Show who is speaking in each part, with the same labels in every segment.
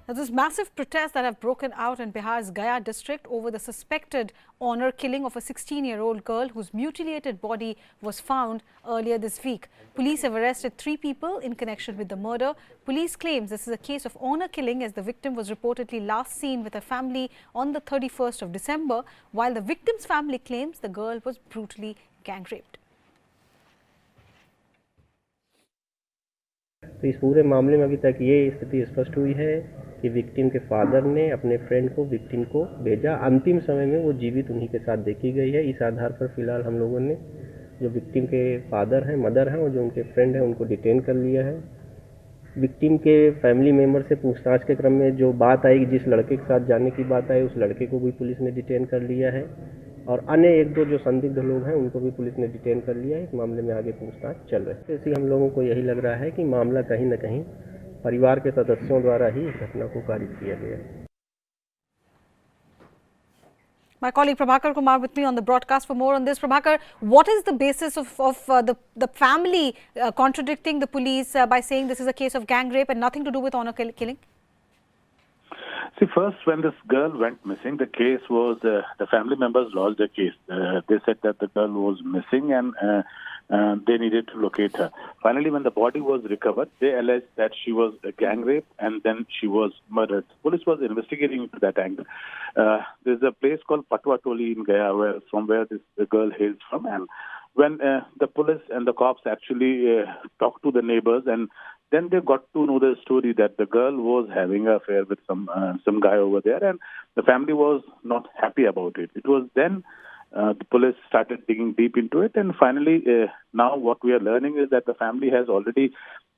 Speaker 1: There's massive protests that have broken out in Bihar's Gaya district over the suspected honor killing of a 16-year-old girl whose mutilated body was found earlier this week. Police have arrested 3 people in connection with the murder. Police claims this is a case of honor killing as the victim was reportedly last seen with her family on the 31st of December, while the victim's family claims the girl was brutally gang raped.
Speaker 2: तो इस पूरे मामले में अभी तक ये स्थिति स्पष्ट हुई है कि विक्टिम के फादर ने अपने फ्रेंड को विक्टिम को भेजा। अंतिम समय में वो जीवित उन्हीं के साथ देखी गई है। इस आधार पर फिलहाल हम लोगों ने जो विक्टिम के फादर हैं, मदर हैं और जो उनके फ्रेंड हैं उनको डिटेन कर लिया है। विक्टिम के फैमिली मेम्बर से पूछताछ के क्रम में जो बात आई, जिस लड़के के साथ जाने की बात आई, उस लड़के को भी पुलिस ने डिटेन कर लिया है और अन्य 1-2 जो संदिग्ध लोग हैं उनको भी पुलिस ने डिटेन कर लिया है। इस मामले में आगे पूछताछ चल रही है। ऐसे हम लोगों को यही लग रहा है कि मामला कहीं न कहीं परिवार के सदस्यों द्वारा ही इस घटना को कारित किया गया है।
Speaker 1: My colleague Prabhakar Kumar with me on the broadcast for more on this. Prabhakar, what is the basis of the family contradicting the police by saying this is a case of gang rape and nothing to do with honor killing?
Speaker 3: See, first, when this girl went missing, the case was, the family members lost the case. They said that the girl was missing and they needed to locate her. Finally, when the body was recovered, they alleged that she was gang raped and then she was murdered. Police was investigating into that angle. There's a place called Patwa Toli in Gaya, from where the girl hails from. And when the police and the cops actually talked to the neighbors, and then they got to know the story that the girl was having an affair with some guy over there, and the family was not happy about it. It was then the police started digging deep into it, and finally, now what we are learning is that the family has already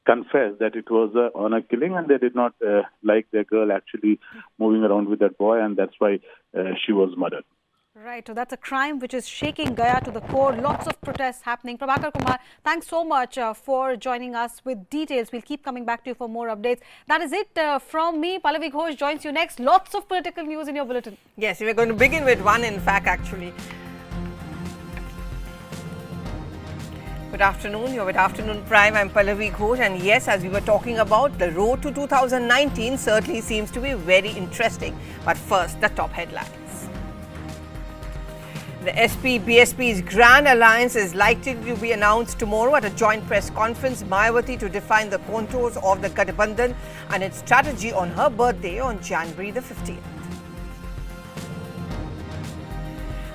Speaker 3: confessed that it was an honor killing, and they did not like their girl actually moving around with that boy, and that's why she was murdered.
Speaker 1: Right, so that's a crime which is shaking Gaya to the core. Lots of protests happening. Prabhakar Kumar, thanks so much for joining us with details. We'll keep coming back to you for more updates. That is it from me. Pallavi Ghosh joins you next. Lots of political news in your bulletin.
Speaker 4: Yes, we're going to begin with one, in fact, actually. Good afternoon. You're with Afternoon Prime. I'm Pallavi Ghosh. And yes, as we were talking about, the road to 2019 certainly seems to be very interesting. But first, the top headlines. The SP-BSP's grand alliance is likely to be announced tomorrow at a joint press conference. Mayawati to define the contours of the Gathbandhan and its strategy on her birthday on January the 15th.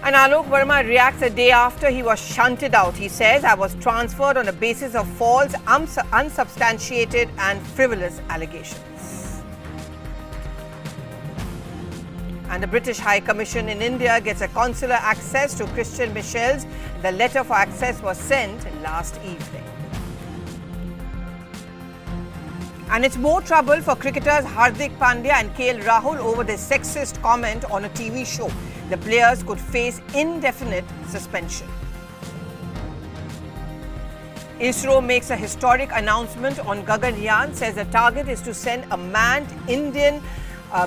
Speaker 4: And Alok Verma reacts a day after he was shunted out. He says, I was transferred on the basis of false, unsubstantiated and frivolous allegations. And the British High Commission in India gets a consular access to Christian Michel's. The letter for access was sent last evening. And it's more trouble for cricketers Hardik Pandya and KL Rahul over their sexist comment on a TV show. The players could face indefinite suspension. ISRO makes a historic announcement on Gaganyaan, says the target is to send a manned Indian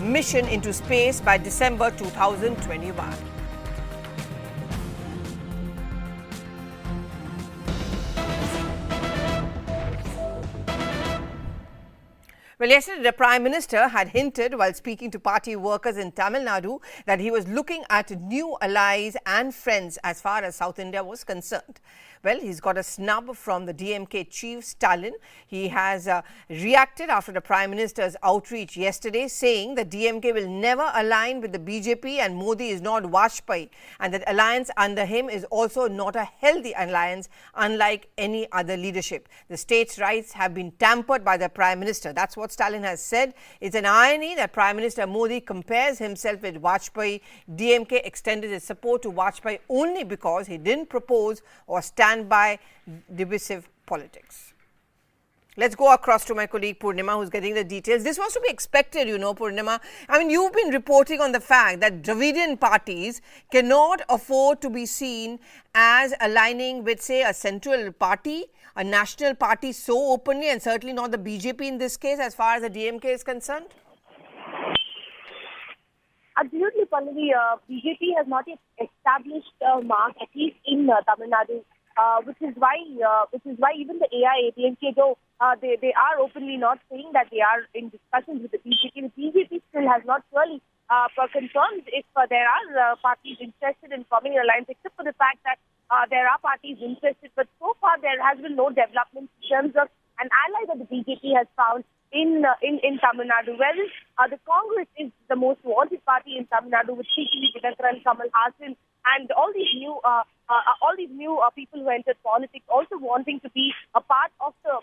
Speaker 4: mission into space by December 2021. Well, yesterday the Prime Minister had hinted while speaking to party workers in Tamil Nadu that he was looking at new allies and friends as far as South India was concerned. Well, he's got a snub from the DMK chief, Stalin. He has reacted after the Prime Minister's outreach yesterday, saying that DMK will never align with the BJP and Modi is not Vajpayee, and that alliance under him is also not a healthy alliance, unlike any other leadership. The state's rights have been tampered by the Prime Minister. That's what Stalin has said. It's an irony that Prime Minister Modi compares himself with Vajpayee. DMK extended its support to Vajpayee only because he didn't propose or stand by divisive politics. Let's go across to my colleague Purnima, who's getting the details. This was to be expected, you know, Purnima. I mean, you've been reporting on the fact that Dravidian parties cannot afford to be seen as aligning with, say, a central party, a national party so openly, and certainly not the BJP in this case as far as the DMK is concerned.
Speaker 5: Absolutely, Pallavi. BJP has not yet established a mark, at least in Tamil Nadu, which is why even the AIADMK, though they are openly not saying that they are in discussions with the BJP. The BJP still has not really confirmed if there are parties interested in forming an alliance, except for the fact that there are parties interested. But so far, there has been no development in terms of an ally that the BJP has found in Tamil Nadu, whereas the Congress is the most wanted party in Tamil Nadu, with C.P. Dinakaran, Kamal Hassan, and all these new people who entered politics, also wanting to be a part of the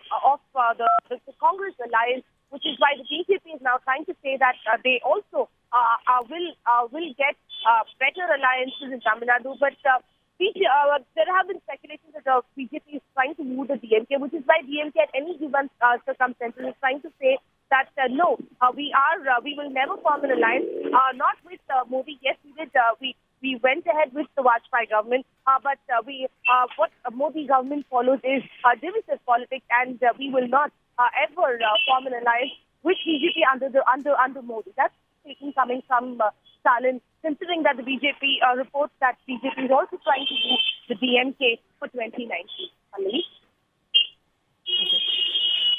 Speaker 5: Congress alliance, which is why the BJP is now trying to say that they also will get better alliances in Tamil Nadu, but. There have been speculations that the BJP is trying to move the DMK, which is why DMK at any given circumstances is trying to say that no, we will never form an alliance, not with Modi. Yes, we did. We went ahead with the Vajpayee government, but what Modi government follows is divisive politics, and we will not ever form an alliance with BJP under Modi. That's statement coming from Stalin, considering that the BJP reports that BJP is also trying to move the DMK for 2019.
Speaker 4: Okay.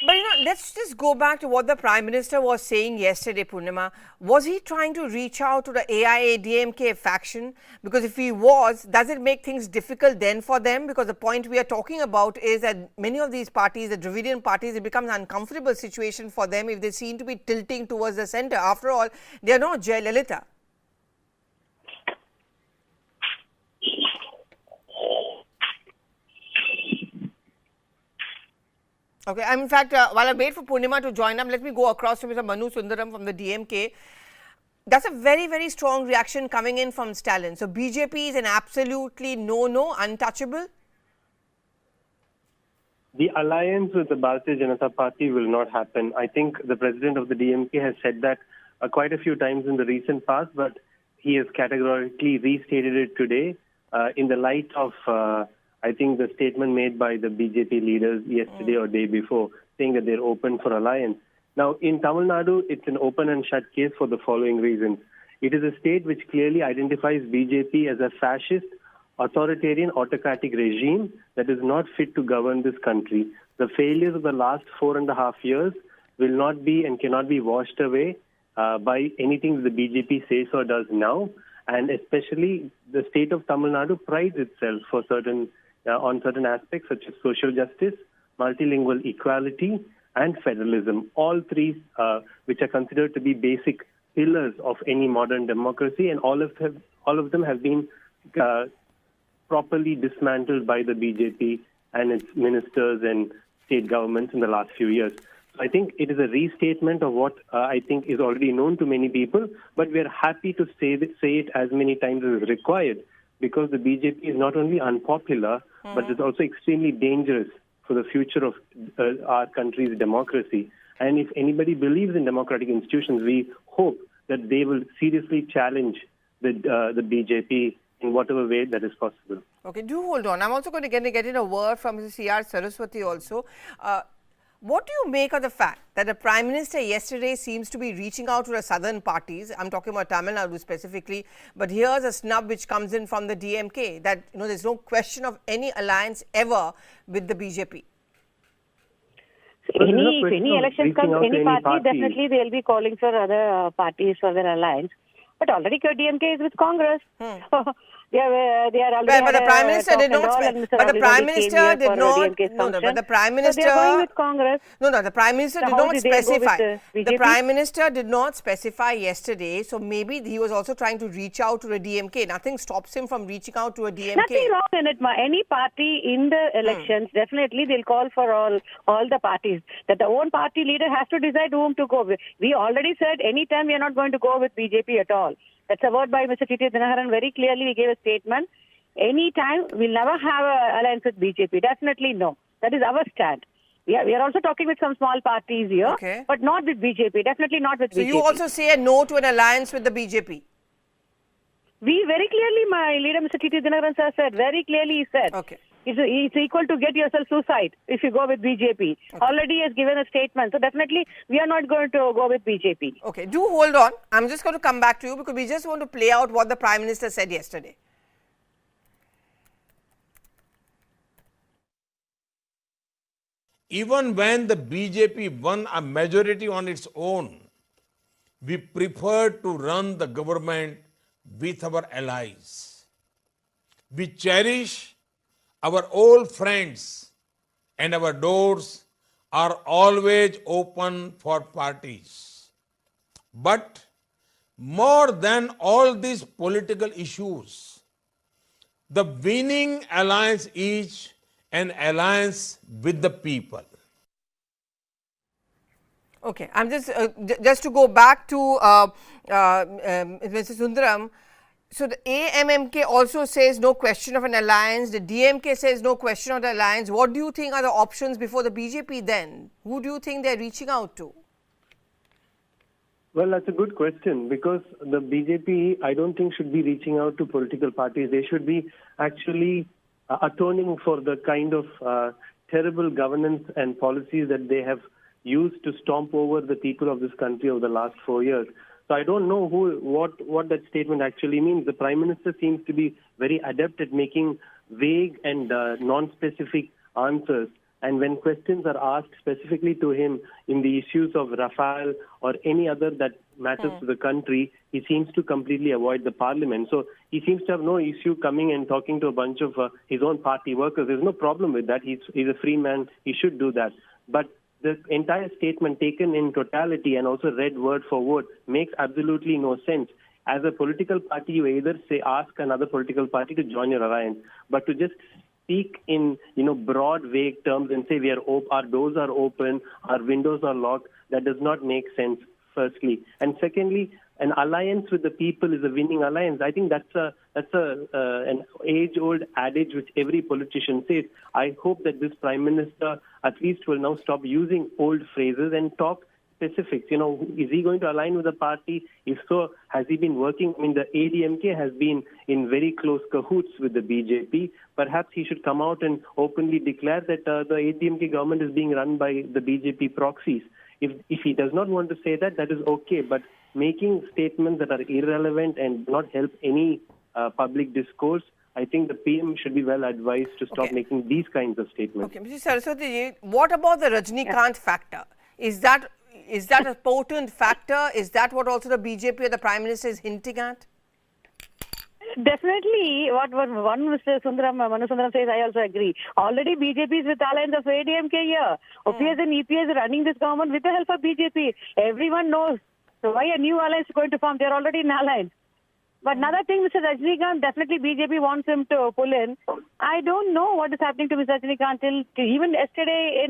Speaker 4: But let's just go back to what the Prime Minister was saying yesterday, Purnima. Was he trying to reach out to the AIA-DMK faction? Because if he was, does it make things difficult then for them? Because the point we are talking about is that many of these parties, the Dravidian parties, it becomes an uncomfortable situation for them if they seem to be tilting towards the centre. After all, they are not Jayalalitha. Okay, in fact, while I wait for Purnima to join up, let me go across to Mr. Manu Sundaram from the DMK. That's a very, very strong reaction coming in from Stalin. So, BJP is an absolutely no, untouchable?
Speaker 2: The alliance with the Bharatiya Janata Party will not happen. I think the president of the DMK has said that quite a few times in the recent past, but he has categorically restated it today in the light of I think the statement made by the BJP leaders yesterday or day before, saying that they're open for alliance. Now, in Tamil Nadu, it's an open and shut case for the following reasons. It is a state which clearly identifies BJP as a fascist, authoritarian, autocratic regime that is not fit to govern this country. The failures of the last 4.5 years will not be and cannot be washed away by anything the BJP says or does now. And especially the state of Tamil Nadu prides itself for on certain aspects such as social justice, multilingual equality, and federalism. All three, which are considered to be basic pillars of any modern democracy, and all of them have been properly dismantled by the BJP and its ministers and state governments in the last few years. So I think it is a restatement of what I think is already known to many people, but we are happy to say it as many times as is required, because the BJP is not only unpopular, but it's also extremely dangerous for the future of our country's democracy. And if anybody believes in democratic institutions, we hope that they will seriously challenge the BJP in whatever way that is possible.
Speaker 4: Okay, do hold on. I'm also going to get in a word from Mrs. C.R. Saraswati also. What do you make of the fact that the Prime Minister yesterday seems to be reaching out to the southern parties? I'm talking about Tamil Nadu specifically, but here's a snub which comes in from the DMK that there's no question of any alliance ever with the BJP.
Speaker 6: If any elections come, any party, definitely they'll be calling for other parties for their alliance. But already DMK is with Congress. They are already.
Speaker 4: But the Prime Minister did not. But the Prime Minister did not. But the Prime Minister.
Speaker 6: So they are going with Congress.
Speaker 4: No. The Prime Minister did not specify. The Prime Minister did not specify yesterday. So maybe he was also trying to reach out to the DMK. Nothing stops him from reaching out to a DMK.
Speaker 6: Nothing wrong in it. Any party in the elections, definitely they'll call for all the parties. That the own party leader has to decide whom to go with. We already said anytime we are not going to go with BJP at all. That's a word by Mr. C.P. Dinakaran. Very clearly, we gave a statement. Anytime, we'll never have an alliance with BJP. Definitely no. That is our stand. We are also talking with some small parties here, but not with BJP. Definitely not with BJP.
Speaker 4: So you also say a no to an alliance with the BJP?
Speaker 6: We very clearly, my leader, Mr. C.P. Dinakaran sir, said, very clearly he said, it's equal to get yourself suicide if you go with BJP. Already has given a statement. So definitely we are not going to go with BJP.
Speaker 4: Okay, do hold on. I'm just going to come back to you because we just want to play out what the Prime Minister said yesterday.
Speaker 7: even when the BJP won a majority on its own, we preferred to run the government with our allies. We cherish our old friends and our doors are always open for parties. But more than all these political issues, the winning alliance is an alliance with the people.
Speaker 4: Okay, I'm just to go back to Mr. Sundaram. So the AMMK also says no question of an alliance. The DMK says no question of the alliance. What do you think are the options before the BJP then? Who do you think they're reaching out to?
Speaker 2: Well, that's a good question, because the BJP, I don't think, should be reaching out to political parties. They should be actually atoning for the kind of terrible governance and policies that they have used to stomp over the people of this country over the last 4 years. So I don't know what that statement actually means. The Prime Minister seems to be very adept at making vague and non-specific answers. And when questions are asked specifically to him in the issues of Rafale or any other that matters to the country, he seems to completely avoid the parliament. So he seems to have no issue coming and talking to a bunch of his own party workers. There's no problem with that. He's a free man. He should do that. But the entire statement taken in totality and also read word for word makes absolutely no sense. As a political party, you either ask another political party to join your alliance, but to just speak in broad, vague terms and say our doors are open, our windows are locked, that does not make sense, firstly. And secondly, an alliance with the people is a winning alliance. I think that's an age-old adage which every politician says. I hope that this Prime Minister at least will now stop using old phrases and talk specifics. Is he going to align with the party? If so, has he been working? I mean, the ADMK has been in very close cahoots with the BJP. Perhaps he should come out and openly declare that the ADMK government is being run by the BJP proxies. If he does not want to say that, that is okay. But making statements that are irrelevant and not help any public discourse, I think the PM should be well advised to stop making these kinds of statements.
Speaker 4: Okay, Mr. Saraswati, what about the Rajnikant factor? Is that a potent factor? Is that what also the BJP or the Prime Minister is hinting at?
Speaker 6: Definitely, what one Mr. Manu Sundaram says, I also agree. Already BJP is with alliance of ADMK here. OPS and EPS are running this government with the help of BJP. Everyone knows. So why a new alliance is going to form? They're already in alliance. But another thing, Mr. Rajnikant, definitely BJP wants him to pull in. I don't know what is happening to Mr. Rajnikant till even yesterday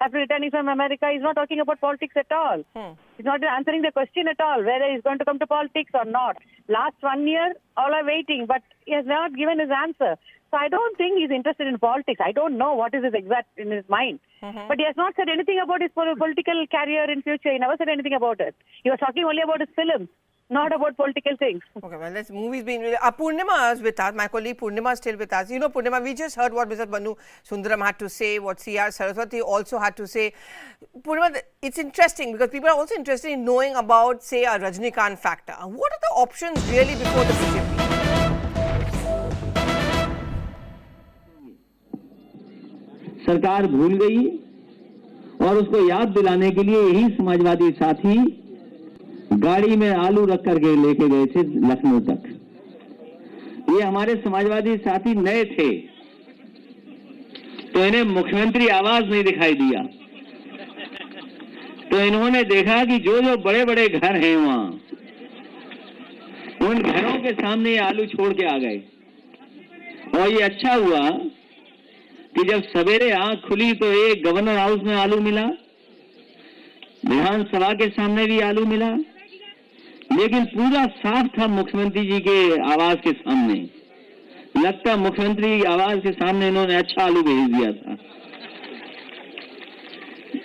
Speaker 6: after returning from America, he's not talking about politics at all. He's not answering the question at all, whether he's going to come to politics or not. Last 1 year, all are waiting, but he has not given his answer. So I don't think he's interested in politics. I don't know what is his exact in his mind. But he has not said anything about his political career in future. He never said anything about it. He was talking only about his films, not about political things.
Speaker 4: Okay, well, this movie's been... Purnima is with us. My colleague Purnima is still with us. Purnima, we just heard what Mr. Manu Sundaram had to say, what C.R. Saraswati also had to say. Purnima, it's interesting because people are also interested in knowing about, say, a Rajnikant factor. What are the options really before the BJP?
Speaker 8: सरकार भूल गई और उसको याद दिलाने के लिए यही समाजवादी साथी गाड़ी में आलू रख करके लेके गए थे लखनऊ तक। ये हमारे समाजवादी साथी नए थे तो इन्हें मुख्यमंत्री आवास नहीं दिखाई दिया, तो इन्होंने देखा कि जो जो बड़े बड़े घर हैं वहां, उन घरों के सामने ये आलू छोड़ के आ गए। और ये अच्छा हुआ कि जब सवेरे आंख खुली तो एक गवर्नर हाउस में आलू मिला, विधानसभा के सामने भी आलू मिला, लेकिन पूरा साफ था मुख्यमंत्री जी के आवास के सामने। लगता मुख्यमंत्री आवास के सामने इन्होंने अच्छा आलू भेज दिया था।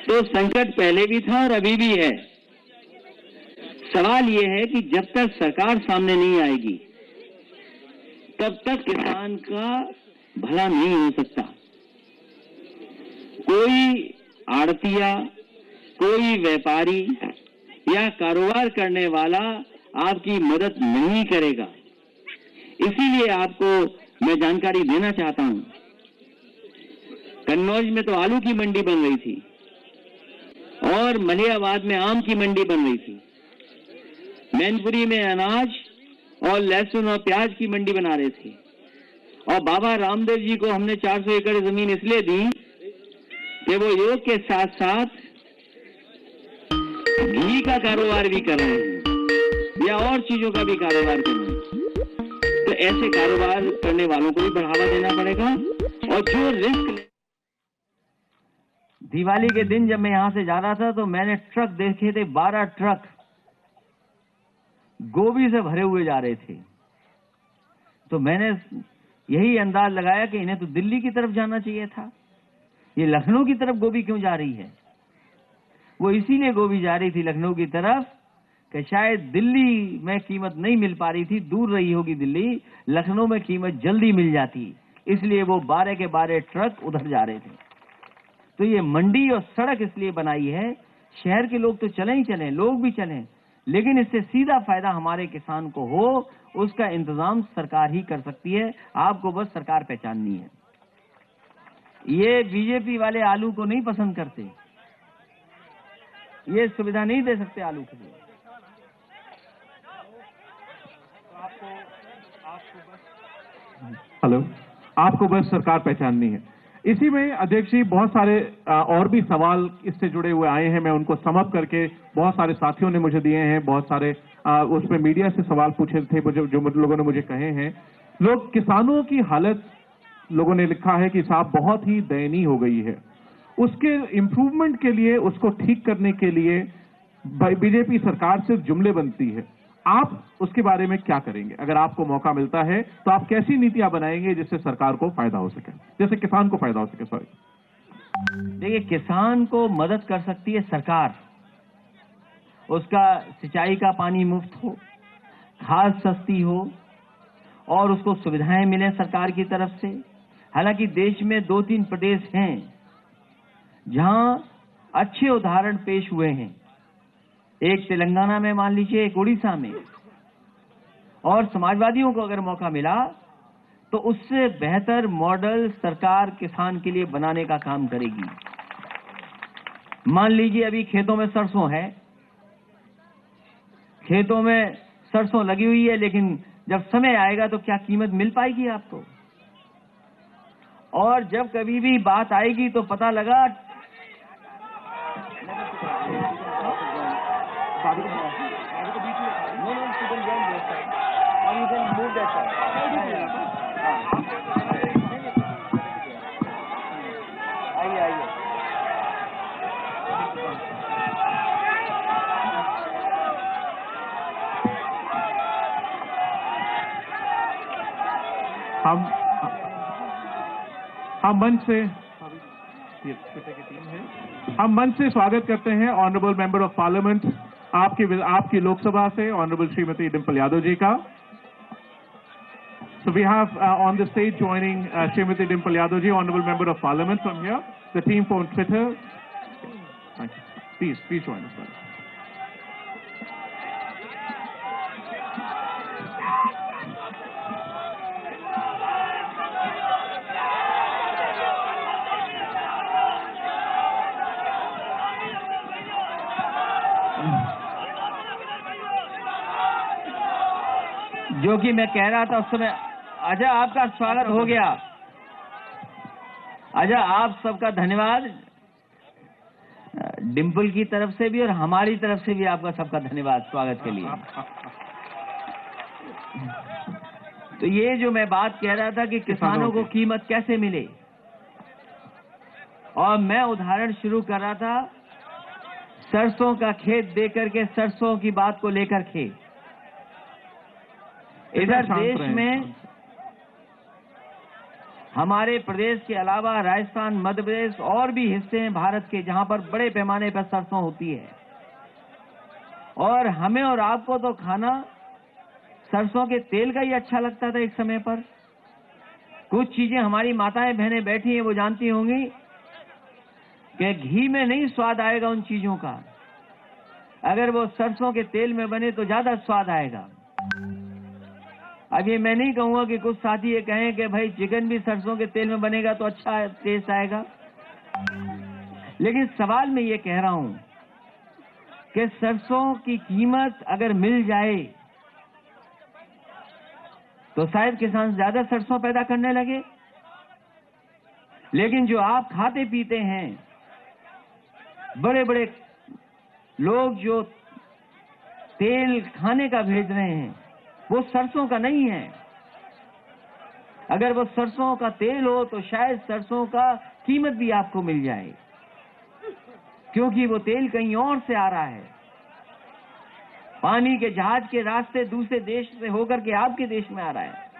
Speaker 8: तो संकट पहले भी था और अभी भी है। सवाल यह है कि जब तक सरकार सामने नहीं आएगी तब तक किसान का भला नहीं हो सकता। कोई आड़तिया, कोई व्यापारी या कारोबार करने वाला आपकी मदद नहीं करेगा। इसीलिए आपको मैं जानकारी देना चाहता हूं, कन्नौज में तो आलू की मंडी बन रही थी और मलिहाबाद में आम की मंडी बन रही थी। मैनपुरी में अनाज और लहसुन और प्याज की मंडी बना रहे थे। और बाबा रामदेव जी को हमने 400 एकड़ जमीन इसलिए दी कि वो योग के साथ साथ घी का कारोबार भी कर रहे हैं या और चीजों का भी कारोबार कर रहे हैं। तो ऐसे कारोबार करने वालों को भी बढ़ावा देना पड़ेगा। और जो रिस्क, दिवाली के दिन जब मैं यहां से जा रहा था तो मैंने ट्रक देखे थे, 12 ट्रक गोभी से भरे हुए जा रहे थे। तो मैंने यही अंदाज लगाया कि इन्हें तो दिल्ली की तरफ जाना चाहिए था, ये लखनऊ की तरफ गोभी क्यों जा रही है। वो इसीलिए गोभी जा रही थी लखनऊ की तरफ कि शायद दिल्ली में कीमत नहीं मिल पा रही थी, दूर रही होगी दिल्ली, लखनऊ में कीमत जल्दी मिल जाती, इसलिए वो 12 के 12 ट्रक उधर जा रहे थे। तो ये मंडी और सड़क इसलिए बनाई है, शहर के लोग तो चले ही चलें, लोग भी चलें, लेकिन इससे सीधा फायदा हमारे किसान को हो, उसका इंतजाम सरकार ही कर सकती है। आपको बस सरकार पहचाननी है। ये बीजेपी वाले आलू को नहीं पसंद करते, ये सुविधा नहीं दे सकते आलू के लिए।
Speaker 9: हेलो, आपको बस सरकार पहचाननी है। इसी में अध्यक्ष जी बहुत सारे और भी सवाल इससे जुड़े हुए आए हैं, मैं उनको समअप करके, बहुत सारे साथियों ने मुझे दिए हैं, बहुत सारे उसमें मीडिया से सवाल पूछे थे जो लोगों ने मुझे कहे हैं। लोग, किसानों की हालत, लोगों ने लिखा है कि साहब बहुत ही दयनीय हो गई है। उसके इम्प्रूवमेंट के लिए, उसको ठीक करने के लिए बीजेपी सरकार सिर्फ जुमले बनती है। आप उसके बारे में क्या करेंगे? अगर आपको मौका मिलता है तो आप कैसी नीतियां बनाएंगे जिससे सरकार को फायदा हो सके, जैसे किसान को फायदा हो सके? सॉरी,
Speaker 8: देखिए, किसान को मदद कर सकती है सरकार। उसका सिंचाई का पानी मुफ्त हो, खाद सस्ती हो और उसको सुविधाएं मिले सरकार की तरफ से। हालांकि देश में 2-3 प्रदेश हैं जहां अच्छे उदाहरण पेश हुए हैं, एक तेलंगाना में मान लीजिए, एक उड़ीसा में। और समाजवादियों को अगर मौका मिला तो उससे बेहतर मॉडल सरकार किसान के लिए बनाने का काम करेगी। मान लीजिए अभी खेतों में सरसों है, खेतों में सरसों लगी हुई है, लेकिन जब समय आएगा तो क्या कीमत मिल पाएगी आपको? और जब कभी भी बात आएगी तो पता लगा
Speaker 9: हम मंच से स्वागत करते हैं ऑनरेबल मेंबर ऑफ पार्लियामेंट आपकी लोकसभा से ऑनरेबल श्रीमती डिम्पल यादव जी का। So we have on the stage joining Srimati Dimple Yadav ji, Honorable Member of Parliament from here. The team from Twitter. Thank you. Please join us.
Speaker 8: जो कि मैं कह रहा था उस समय। अजय, आपका स्वागत हो गया। अजय, आप सबका धन्यवाद, डिम्पल की तरफ से भी और हमारी तरफ से भी आपका सबका धन्यवाद स्वागत के लिए। तो ये जो मैं बात कह रहा था कि किसानों को कीमत कैसे मिले, और मैं उदाहरण शुरू कर रहा था सरसों का खेत देकर के, सरसों की बात को लेकर के। इधर देश में हमारे प्रदेश के अलावा राजस्थान, मध्य प्रदेश और भी हिस्से हैं भारत के जहां पर बड़े पैमाने पर सरसों होती है। और हमें और आपको तो खाना सरसों के तेल का ही अच्छा लगता था एक समय पर। कुछ चीजें हमारी माताएं बहनें बैठी हैं, वो जानती होंगी कि घी में नहीं स्वाद आएगा उन चीजों का, अगर वो सरसों के तेल में बने तो ज्यादा स्वाद आएगा। अब ये मैं नहीं कहूंगा कि कुछ साथी ये कहें कि भाई चिकन भी सरसों के तेल में बनेगा तो अच्छा टेस्ट आएगा, लेकिन सवाल मैं ये कह रहा हूं कि सरसों की कीमत अगर मिल जाए तो शायद किसान ज्यादा सरसों पैदा करने लगे। लेकिन जो आप खाते पीते हैं, बड़े बड़े लोग जो तेल खाने का भेज रहे हैं, वो सरसों का नहीं है। अगर वो सरसों का तेल हो तो शायद सरसों का कीमत भी आपको मिल जाए, क्योंकि वो तेल कहीं और से आ रहा है। पानी के जहाज के रास्ते दूसरे देश से होकर के आपके देश में आ रहा है।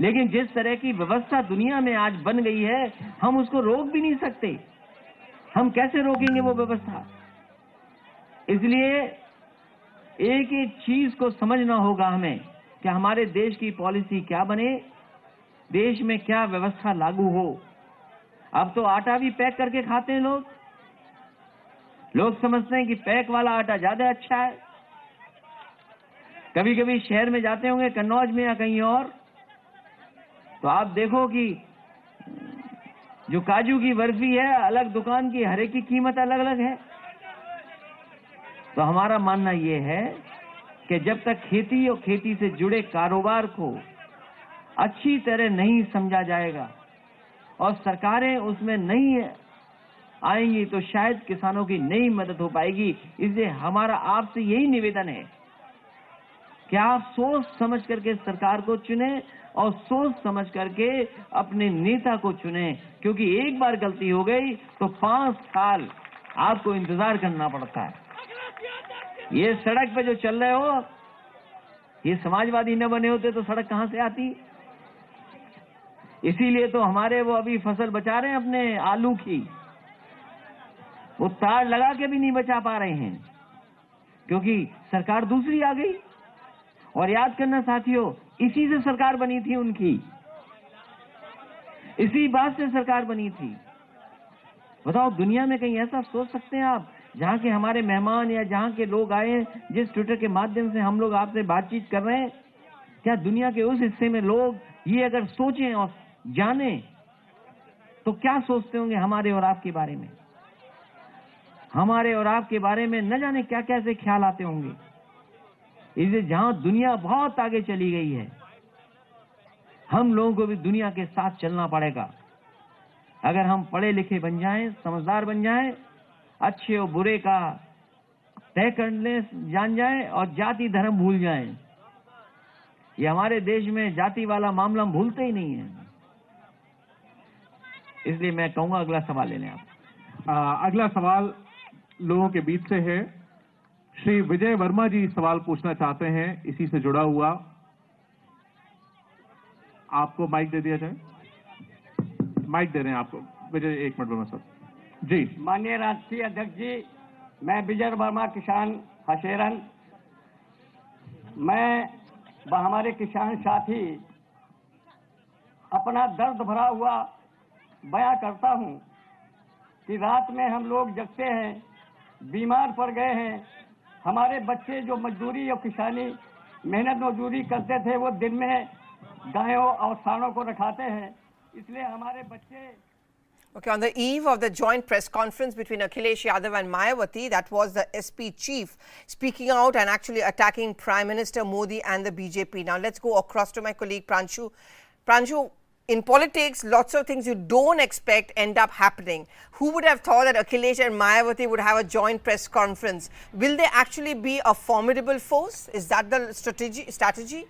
Speaker 8: लेकिन जिस तरह की व्यवस्था दुनिया में आज बन गई है, हम उसको रोक भी नहीं सकते। हम कैसे रोकेंगे वो व्यवस्था? इसलिए एक एक चीज को समझना होगा हमें कि हमारे देश की पॉलिसी क्या बने, देश में क्या व्यवस्था लागू हो। अब तो आटा भी पैक करके खाते हैं लोग समझते हैं कि पैक वाला आटा ज्यादा अच्छा है। कभी कभी शहर में जाते होंगे, कन्नौज में या कहीं और, तो आप देखो कि जो काजू की बर्फी है, अलग दुकान की हर एक की कीमत अलग अलग है। तो हमारा मानना यह है कि जब तक खेती और खेती से जुड़े कारोबार को अच्छी तरह नहीं समझा जाएगा और सरकारें उसमें नहीं आएंगी तो शायद किसानों की नहीं मदद हो पाएगी। इसलिए हमारा आपसे यही निवेदन है कि आप सोच समझ करके सरकार को चुने और सोच समझ करके अपने नेता को चुने, क्योंकि एक बार गलती हो गई तो 5 साल आपको इंतजार करना पड़ता है। ये सड़क पे जो चल रहे हो, ये समाजवादी न बने होते तो सड़क कहां से आती? इसीलिए तो हमारे वो अभी फसल बचा रहे हैं अपने आलू की, वो तार लगा के भी नहीं बचा पा रहे हैं, क्योंकि सरकार दूसरी आ गई। और याद करना साथियों, इसी से सरकार बनी थी उनकी, इसी बात से सरकार बनी थी। बताओ, दुनिया में कहीं ऐसा सोच सकते हैं आप, जहां के हमारे मेहमान या जहां के लोग आए, जिस ट्विटर के माध्यम से हम लोग आपसे बातचीत कर रहे हैं, क्या दुनिया के उस हिस्से में लोग ये अगर सोचें और जाने तो क्या सोचते होंगे हमारे और आपके बारे में? हमारे और आपके बारे में न जाने क्या कैसे ख्याल आते होंगे। इसलिए जहां दुनिया बहुत आगे चली गई है, हम लोगों को भी दुनिया के साथ चलना पड़ेगा। अगर हम पढ़े लिखे बन जाएं, समझदार बन जाएं, अच्छे और बुरे का तय करने जान जाएं और जाति धर्म भूल जाएं। ये हमारे देश में जाति वाला मामला हम भूलते ही नहीं है। इसलिए मैं कहूंगा अगला सवाल लेने आप।
Speaker 9: अगला सवाल लोगों के बीच से है। श्री विजय वर्मा जी सवाल पूछना चाहते हैं, इसी से जुड़ा हुआ। आपको माइक दे दिया जाए। माइक दे रहे हैं आपको। विजय, 1 मिनट वर्मा सर जी।
Speaker 10: माननीय राष्ट्रीय अध्यक्ष जी, मैं विजय वर्मा, किसान हशेरन। मैं हमारे किसान साथी अपना दर्द भरा हुआ बयां करता हूं कि रात में हम लोग जगते हैं, बीमार पड़ गए हैं। हमारे बच्चे जो मजदूरी और किसानी मेहनत मजदूरी करते थे, वो दिन में गायों और सांडों को रखाते हैं, इसलिए हमारे बच्चे।
Speaker 4: Okay, on the eve of the joint press conference between Akhilesh Yadav and Mayawati, that was the SP chief speaking out and actually attacking Prime Minister Modi and the BJP. Now let's go across to my colleague Pranshu. Pranshu, in politics, lots of things you don't expect end up happening. Who would have thought that Akhilesh and Mayawati would have a joint press conference? Will they actually be a formidable force? Is that the strategy?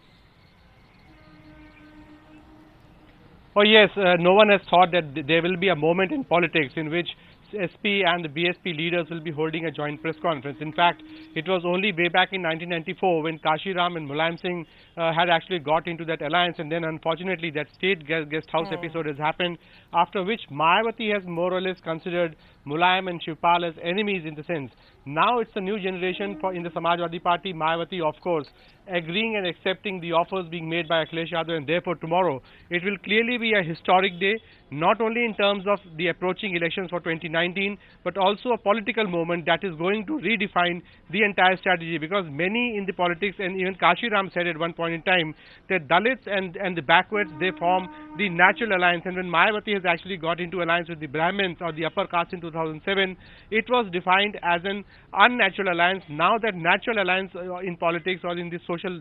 Speaker 11: Oh yes, no one has thought that there will be a moment in politics in which SP and the BSP leaders will be holding a joint press conference. In fact, it was only way back in 1994 when Kashi Ram and Mulayam Singh had actually got into that alliance, and then unfortunately that state guest house episode has happened, after which Mayawati has more or less considered Mulayam and Shivpal as enemies in the sense. Now it's a new generation in the Samajwadi Party. Mayawati, of course, agreeing and accepting the offers being made by Akhilesh Yadav, and therefore tomorrow it will clearly be a historic day, not only in terms of the approaching elections for 2019, 2019, but also a political moment that is going to redefine the entire strategy, because many in the politics, and even Kashiram said at one point in time, that Dalits and the backwards, they form the natural alliance. And when Mayawati has actually got into alliance with the Brahmins or the upper caste in 2007, it was defined as an unnatural alliance. Now that natural alliance in politics or in the social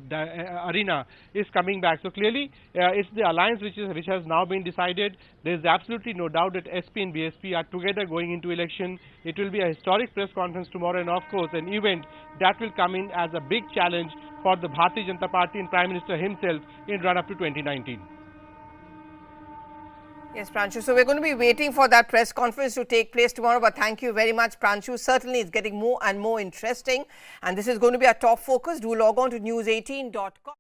Speaker 11: arena is coming back. So clearly, it's the alliance which has now been decided. There is absolutely no doubt that SP and BSP are together going into election. It will be a historic press conference tomorrow, and of course an event that will come in as a big challenge for the Bharatiya Janata Party and Prime Minister himself in run-up to 2019.
Speaker 4: Yes, Pranshu. So we're going to be waiting for that press conference to take place tomorrow. But thank you very much, Pranshu. Certainly it's getting more and more interesting. And this is going to be our top focus. Do log on to news18.com.